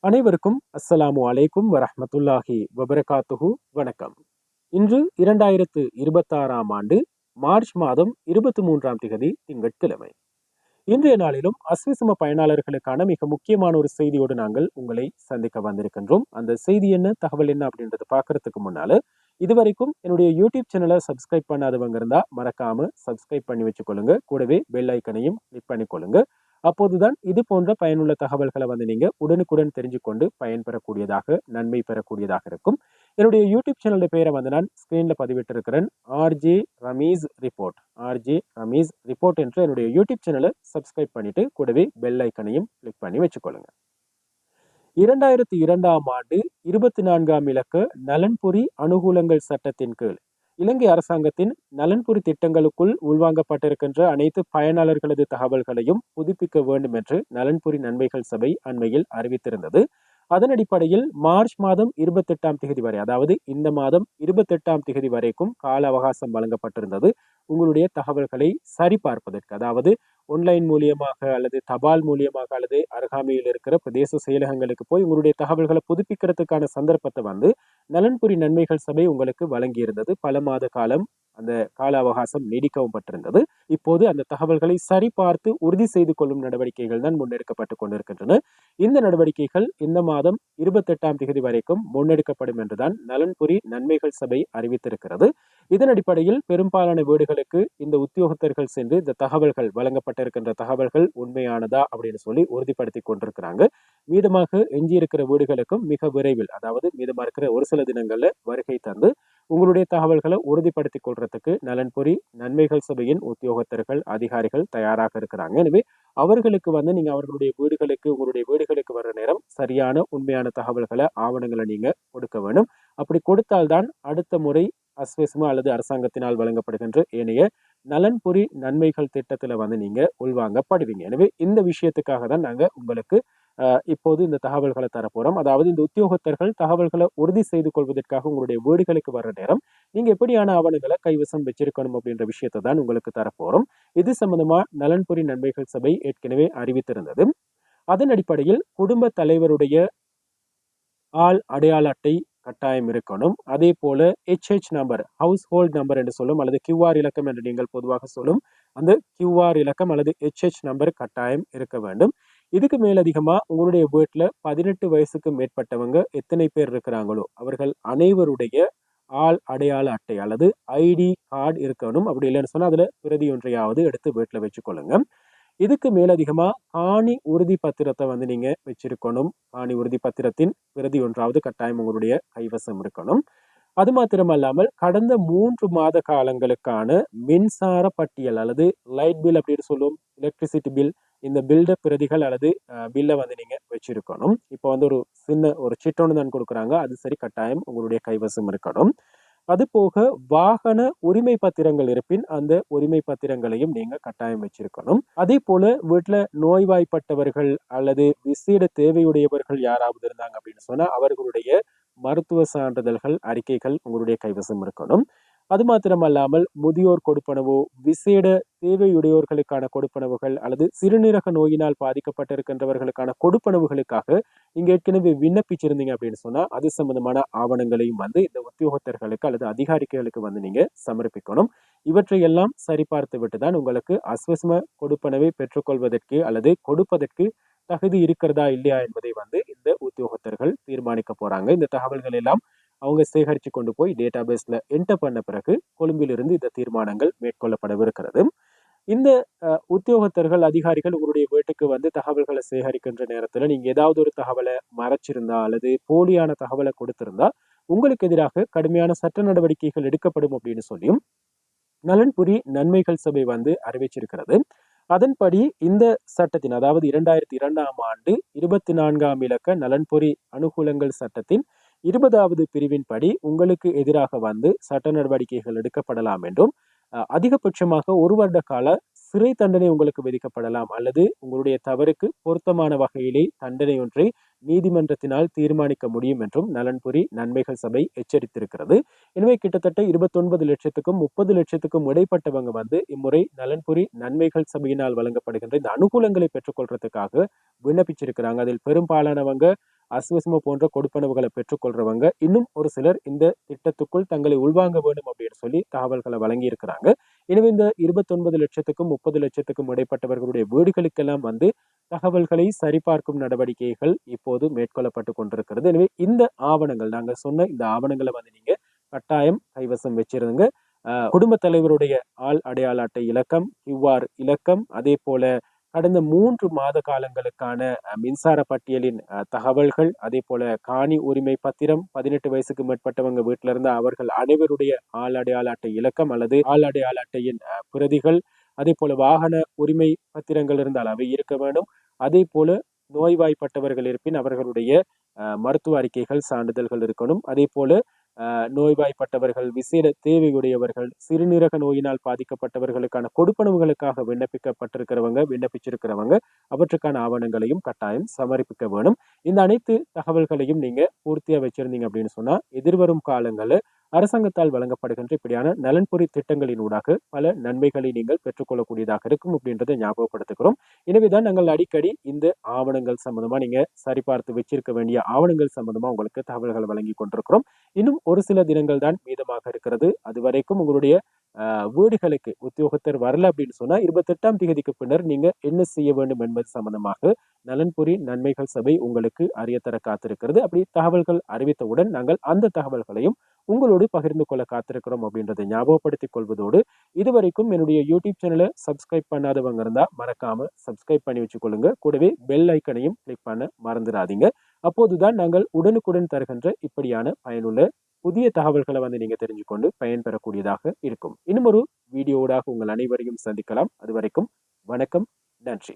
அனைவருக்கும் அஸ்ஸலாமு அலைக்கும் வரஹ்மத்துல்லாஹி வபரகாத்துஹு. வணக்கம். இன்று 2026ஆம் ஆண்டு மார்ச் மாதம் 23ஆம் திகதி திங்கட்கிழமை. இன்றைய நாளிலும் அஸ்விசும பயனாளர்களுக்கான மிக முக்கியமான ஒரு செய்தியோடு நாங்கள் உங்களை சந்திக்க வந்திருக்கின்றோம். அந்த செய்தி என்ன, தகவல் என்ன அப்படின்றத பார்க்கறதுக்கு முன்னால இதுவரைக்கும் என்னுடைய யூடியூப் சேனலை சப்ஸ்கிரைப் பண்ணாதவங்க இருந்தா மறக்காம சப்ஸ்கிரைப் பண்ணி வச்சுக்கொள்ளுங்க. கூடவே பெல் ஐக்கனையும் கிளிக் பண்ணிக்கொள்ளுங்க. அப்போதுதான் இது போன்ற பயனுள்ள தகவல்களை நீங்க உடனுக்குடன் தெரிஞ்சு கொண்டு பயன்பெறக்கூடியதாக, நன்மை பெறக்கூடியதாக இருக்கும். என்னுடைய யூடியூப் சேனலுடைய பெயரை நான் ஸ்கிரீன்ல பதிவிட்டிருக்கிறேன். RJ Rameez report. RJ Rameez report என்ற என்னுடைய யூடியூப் சேனலை சப்ஸ்கிரைப் பண்ணிட்டு கூடவே பெல் ஐக்கனையும் கிளிக் பண்ணி வச்சுக்கொள்ளுங்க. 2002ஆம் ஆண்டு 24ஆம் இலக்க நலன்புரி அனுகூலங்கள் சட்டத்தின் கீழ் இலங்கை அரசாங்கத்தின் நலன்புரி திட்டங்களுக்குள் உள்வாங்கப்பட்டிருக்கின்ற அனைத்து பயனாளர்களது தகவல்களையும் புதுப்பிக்க வேண்டும் என்று நலன்புரி நன்மைகள் சபை அண்மையில் அறிவித்திருந்தது. அதன் அடிப்படையில் மார்ச் மாதம் 28ஆம் தேதி வரை, அதாவது இந்த மாதம் 28ஆம் தேதி வரைக்கும் கால அவகாசம் வழங்கப்பட்டிருந்தது உங்களுடைய தகவல்களை சரிபார்ப்பதற்கு. அதாவது ஆன்லைன் மூலியமாக அல்லது தபால் மூலியமாக அல்லது அருகாமையில் இருக்கிற பிரதேச செயலகங்களுக்கு போய் உங்களுடைய தகவல்களை புதுப்பிக்கிறதுக்கான சந்தர்ப்பத்தை நலன்புரி நன்மைகள் சபை உங்களுக்கு வழங்கியிருந்தது. பல மாத காலம் அந்த கால அவகாசம் நீடிக்கவும் பட்டிருந்தது. இப்போது அந்த தகவல்களை சரிபார்த்து உறுதி செய்து கொள்ளும் நடவடிக்கைகள் தான் முன்னெடுக்கப்பட்டு கொண்டிருக்கின்றன. இந்த நடவடிக்கைகள் இந்த மாதம் 28ஆம் தேதி வரைக்கும் முன்னெடுக்கப்படும் என்றுதான் நலன்புரி நன்மைகள் சபை அறிவித்திருக்கிறது. இதன் அடிப்படையில் பெரும்பாலான வீடுகளுக்கு இந்த உத்தியோகத்தர்கள் சென்று இந்த தகவல்கள் வழங்கப்பட்டிருக்கின்ற தகவல்கள் உண்மையானதா அப்படின்னு சொல்லி உறுதிப்படுத்தி கொண்டிருக்கிறாங்க. மீதமாக எஞ்சியிருக்கிற வீடுகளுக்கும் மிக விரைவில், அதாவது மீதமா இருக்கிற ஒரு சில தினங்கள்ல வருகை தந்து உங்களுடைய தகவல்களை உறுதிப்படுத்திக் கொள்றதுக்கு நலன்புரி நன்மைகள் சபையின் உத்தியோகத்தர்கள், அதிகாரிகள் தயாராக இருக்கிறாங்க. எனவே அவர்களுக்கு நீங்க அவர்களுடைய வீடுகளுக்கு, உங்களுடைய வீடுகளுக்கு வர்ற நேரம் சரியான உண்மையான தகவல்களை, ஆவணங்களை நீங்க கொடுக்க வேண்டும். அப்படி கொடுத்தால்தான் அடுத்த முறை அஸ்வெஸ்மா அல்லது அரசாங்கத்தினால் வழங்கப்படுகின்ற ஏனைய நலன்புரி நன்மைகள் திட்டத்துல நீங்க உள்வாங்கப்படுவீங்க. எனவே இந்த விஷயத்துக்காக தான் நாங்க உங்களுக்கு இப்போது இந்த தகவல்களை தரப்போறோம். அதாவது இந்த உத்தியோகத்தர்கள் தகவல்களை உறுதி செய்து கொள்வதற்காக உங்களுடைய வீடுகளுக்கு வர்ற நேரம் நீங்க எப்படியான ஆவணங்களை கைவசம் வச்சிருக்கணும் அப்படின்ற விஷயத்தை தான் உங்களுக்கு தரப்போறோம். இது சம்பந்தமா நலன்புரி நன்மைகள் சபை ஏற்கனவே அறிவித்திருந்தது. அதன் அடிப்படையில் குடும்ப தலைவருடைய ஆள் அடையாள அட்டை கட்டாயம் இருக்கணும். அதே போல HH number, house hold number என்று சொல்லும் அல்லது QR இலக்கம் என்று நீங்கள் பொதுவாக சொல்லும் அந்த QR இலக்கம் அல்லது HH நம்பர் கட்டாயம் இருக்க வேண்டும். இதுக்கு மேலதிகமா உங்களுடைய வீட்டுல 18 வயசுக்கு மேற்பட்டவங்க எத்தனை பேர் இருக்கிறாங்களோ அவர்கள் அனைவருடைய ஆள் அடையாள அட்டை அல்லது ID கார்டு இருக்கணும். அப்படி இல்லைன்னு சொன்னா அதுல பிரதி ஒன்றையாவது எடுத்து வீட்டுல வச்சுக்கொள்ளுங்க. இதுக்கு மேலதிகமா காணி உறுதி பத்திரத்தை நீங்க வச்சிருக்கணும். காணி உறுதி பத்திரத்தின் பிரதி ஒன்றாவது கட்டாயம் உங்களுடைய கைவசம் இருக்கணும். அது மாத்திரமல்லாமல் கடந்த 3 மாத காலங்களுக்கான மின்சார பட்டியல் அல்லது லைட் பில் அப்படின்னு சொல்லுவோம், எலக்ட்ரிசிட்டி பில், இந்த பில்ட பிரதிகள் அல்லது பில்லை நீங்க வச்சிருக்கணும். இப்போ ஒரு சிட்டொன்னு தான் கொடுக்குறாங்க, அது சரி கட்டாயம் உங்களுடைய கைவசம் இருக்கணும். அது போக வாகன உரிமை பத்திரங்கள் இருப்பின் அந்த உரிமை பத்திரங்களையும் நீங்க கட்டாயம் வச்சிருக்கணும். அதே போல வீட்டுல நோய்வாய்ப்பட்டவர்கள் அல்லது விசேட தேவையுடையவர்கள் யாராவது இருந்தாங்க அப்படின்னு சொன்னா அவர்களுடைய மருத்துவ சான்றிதழ்கள், அறிக்கைகள் உங்களுடைய கைவசம் இருக்கணும். அது மாத்திரமல்லாமல் முதியோர் கொடுப்பனவோ, விசேட தேவையுடையோர்களுக்கான கொடுப்பனவுகள் அல்லது சிறுநீரக நோயினால் பாதிக்கப்பட்டிருக்கின்றவர்களுக்கான கொடுப்பனவுகளுக்காக நீங்க ஏற்கனவே விண்ணப்பிச்சிருந்தீங்க அப்படின்னு சொன்னா அது சம்பந்தமான ஆவணங்களையும் இந்த உத்தியோகத்தர்களுக்கு அல்லது அதிகாரிகளுக்கு நீங்க சமர்ப்பிக்கணும். இவற்றையெல்லாம் சரிபார்த்து விட்டுதான் உங்களுக்கு அஸ்வஸ்ம கொடுப்பனவை பெற்றுக்கொள்வதற்கு அல்லது கொடுப்பதற்கு தகுதி இருக்கிறதா இல்லையா என்பதை இந்த உத்தியோகத்தர்கள் தீர்மானிக்க போறாங்க. இந்த தகவல்கள் எல்லாம் அவங்க சேகரித்து கொண்டு போய் டேட்டா பேஸ்ல என்டர் பண்ண பிறகு கொழும்பிலிருந்து இந்த தீர்மானங்கள் மேற்கொள்ளப்படவிருக்கிறது. இந்த உத்தியோகத்தர்கள், அதிகாரிகள் உங்களுடைய வீட்டுக்கு தகவல்களை சேகரிக்கின்ற நேரத்துல நீங்க ஏதாவது ஒரு தகவலை மறைச்சிருந்தா அல்லது போலியான தகவலை கொடுத்திருந்தா உங்களுக்கு எதிராக கடுமையான சட்ட நடவடிக்கைகள் எடுக்கப்படும் அப்படின்னு சொல்லியும் நலன்புரி நன்மைகள் சபை அறிவிச்சிருக்கிறது. அதன்படி இந்த சட்டத்தின், அதாவது 2002ஆம் ஆண்டு 24ஆம் இலக்க நலன்புரி அனுகூலங்கள் சட்டத்தின் 20வது பிரிவின் படி உங்களுக்கு எதிராக சட்ட நடவடிக்கைகள் எடுக்கப்படலாம் என்றும், அதிகபட்சமாக 1 வருட கால சிறை தண்டனை உங்களுக்கு விதிக்கப்படலாம் அல்லது உங்களுடைய தவறுக்கு பொருத்தமான வகையிலே தண்டனை ஒன்றை நீதிமன்றத்தினால் தீர்மானிக்க முடியும் என்றும் நலன்புரி நன்மைகள் சபை எச்சரித்திருக்கிறது. எனவே கிட்டத்தட்ட 29 லட்சத்துக்கும் 30 லட்சத்துக்கும் இடைப்பட்டவங்க இம்முறை நலன்புரி நன்மைகள் சபையினால் வழங்கப்படுகின்ற இந்த அனுகூலங்களை பெற்றுக்கொள்றதுக்காக விண்ணப்பிச்சிருக்கிறாங்க. அதில் பெரும்பாலானவங்க அஸ்வஸ்ம போன்ற கொடுப்பனவுகளை பெற்றுக்கொள்றவங்க இன்னும் ஒரு சிலர் இந்த திட்டத்துக்குள் தங்களை உள்வாங்க வேண்டும் அப்படின்னு சொல்லி தகவல்களை வழங்கி இருக்கிறாங்க. எனவே இந்த 29 லட்சத்துக்கும் 30 லட்சத்துக்கும் இடைப்பட்டவர்களுடைய வீடுகளுக்கெல்லாம் வந்து தகவல்களை சரிபார்க்கும் நடவடிக்கைகள் இப்போது மேற்கொள்ளப்பட்டு கொண்டிருக்கிறது. எனவே இந்த ஆவணங்கள் நாங்க சொன்ன இந்த ஆவணங்களை வந்து நீங்க கட்டாயம் கைவசம் வச்சிருங்க. குடும்ப தலைவருடைய ஆள் அடையாள அட்டை இலக்கம், QR இலக்கம், அதே போல கடந்த 3 மாத காலங்களுக்கான மின்சார பட்டியலின் தகவல்கள், அதே போல காணி உரிமை பத்திரம், 18 வயசுக்கு மேற்பட்டவங்க வீட்டில இருந்தா அவர்கள் அனைவருடைய ஆள் அடையாள அட்டை இலக்கம் அல்லது ஆள் அடையாள அட்டையின் பிரதிகள், அதே போல வாகன உரிமை பத்திரங்கள் இருந்தால் அவை இருக்க வேண்டும். அதே போல நோய்வாய்ப்பட்டவர்கள் இருப்பின் அவர்களுடைய மருத்துவ அறிக்கைகள், சான்றிதழ்கள் இருக்கணும். அதே போல நோய்வாய்ப்பட்டவர்கள், விசேட தேவையுடையவர்கள், சிறுநீரக நோயினால் பாதிக்கப்பட்டவர்களுக்கான கொடுப்பனவுகளுக்காக விண்ணப்பிச்சிருக்கிறவங்க அவற்றுக்கான ஆவணங்களையும் கட்டாயம் சமர்ப்பிக்க வேணும். இந்த அனைத்து தகவல்களையும் நீங்க பூர்த்தியா வச்சிருந்தீங்க அப்படின்னு சொன்னா எதிர்வரும் காலங்களில் அரசாங்கத்தால் வழங்கப்படுகின்ற இப்படியான நலன்புரி திட்டங்களின் ஊடாக பல நன்மைகளை நீங்கள் பெற்றுக்கொள்ளக்கூடியதாக இருக்கும் அப்படின்றத ஞாபகப்படுத்துகிறோம். எனவேதான் நாங்கள் அடிக்கடி இந்த ஆவணங்கள் சம்பந்தமா நீங்க சரிபார்த்து வச்சிருக்க வேண்டிய ஆவணங்கள் சம்பந்தமா உங்களுக்கு தகவல்களை வழங்கி கொண்டிருக்கிறோம். இன்னும் ஒரு சில தினங்கள் தான் மீதமாக இருக்கிறது. அது வரைக்கும் உங்களுடைய வீடுகளுக்கு உத்தியோகத்தர் வரல அப்படின்னு சொன்னா 28ஆம் தேதிக்கு பின்னர் நீங்க என்ன செய்ய வேண்டும் என்பது சம்பந்தமாக நலன்புரி நன்மைகள் சபை உங்களுக்கு அறியத்தர காத்திருக்கிறது. அப்படி தகவல்கள் அறிவித்தவுடன் நாங்கள் அந்த தகவல்களையும் உங்களோடு பகிர்ந்து கொள்ள காத்திருக்கிறோம் அப்படின்றதை ஞாபகப்படுத்திக் கொள்வதோடு, இதுவரைக்கும் என்னுடைய யூடியூப் சேனலை சப்ஸ்கிரைப் பண்ணாதவங்க இருந்தா மறக்காம சப்ஸ்கிரைப் பண்ணி வச்சுக்கொள்ளுங்க. கூடவே பெல் ஐக்கனையும் கிளிக் பண்ண மறந்துடாதீங்க. அப்போதுதான் நாங்கள் உடனுக்குடன் தருகின்ற இப்படியான பயனுள்ள புதிய தகவல்களை வந்து நீங்க தெரிஞ்சுக்கொண்டு பயன்பெறக்கூடியதாக இருக்கும். இன்னும் ஒரு வீடியோடாக உங்கள் அனைவரையும் சந்திக்கலாம். அதுவரைக்கும் வணக்கம், நன்றி.